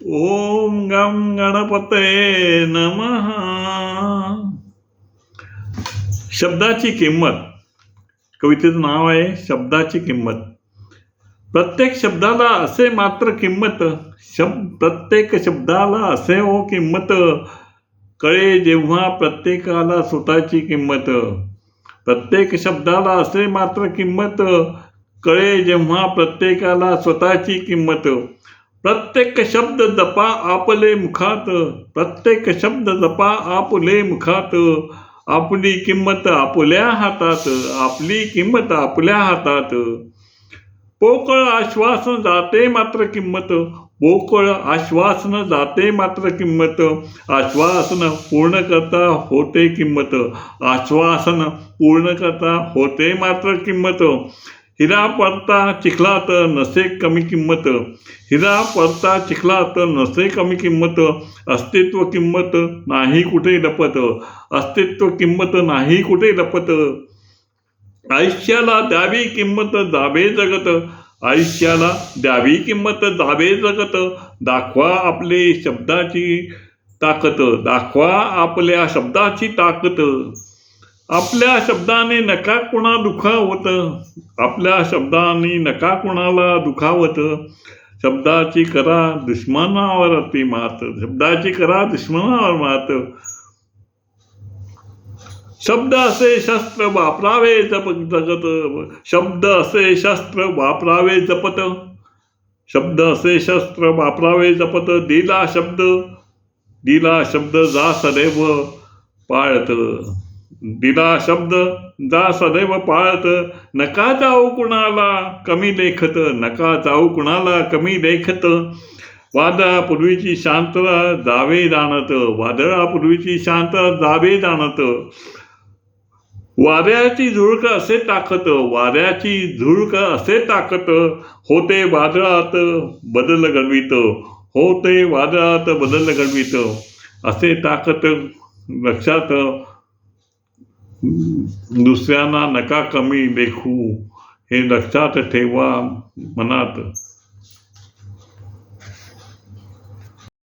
ओम गम गणपतये नमः. शब्दाची किंमत. कवितेचं नाव आहे शब्दाची किंमत. प्रत्येक शब्दाला असे मात्र किंमत, प्रत्येक शब्दाला असे हो किंमत, कळे जेव्हा प्रत्येकाला स्वतःची किंमत. प्रत्येक शब्दाला असे मात्र किंमत, कळे जेव्हा प्रत्येकाला स्वतःची किंमत. प्रत्येक शब्द जपा आपले मुखात, प्रत्येक शब्द जपा आपले मुखात, आपली किंमत आपल्या हातात, आपली किंमत आपल्या हातात. पोकळ आश्वासन जाते मात्र किंमत, पोकळ आश्वासन जाते मात्र किंमत, आश्वासन पूर्ण करता होते किंमत, आश्वासन पूर्ण करता होते मात्र किंमत. हिरा पडता चिखलात नसे कमी किंमत, हिरा पडता चिखलात नसे कमी किंमत, अस्तित्व किंमत नाही कुठे लपत, अस्तित्व किंमत नाही कुठे लपत. आयुष्याला द्यावी किंमत जावे जगत, आयुष्याला द्यावी किंमत जावे जगत. दाखवा आपले शब्दाची ताकद, दाखवा आपल्या शब्दाची ताकद. आपल्या शब्दाने नका कुणा दुखावत, आपल्या शब्दाने नका कुणाला दुखावत. शब्दाची करा दुश्मनावरती मात, शब्दाची करा दुश्मनावर मात. शब्द असे शस्त्र वापरावे जगत, शब्द असे शस्त्र वापरावे जपत, शब्द असे शस्त्र वापरावे जपत. दिला शब्द जा सदैव पाळत, दिला शब्द जा सदैव पाळत. नका जाऊ कुणाला कमी लेखत, नका जाऊ कुणाला कमी लेखत. वादळापूर्वीची शांतता जावे जाणत, वादळापूर्वीची शांतता जावे जाणत. वाऱ्याची झुळक असे ताकत, वाऱ्याची झुळक असे ताकत. होते वादळात बदल घडवित, होते वादळात बदल घडवित. असे ताकत लक्षात. दुसऱ्यांना नका कमी लेखू, हे लक्षात ठेवा मनात.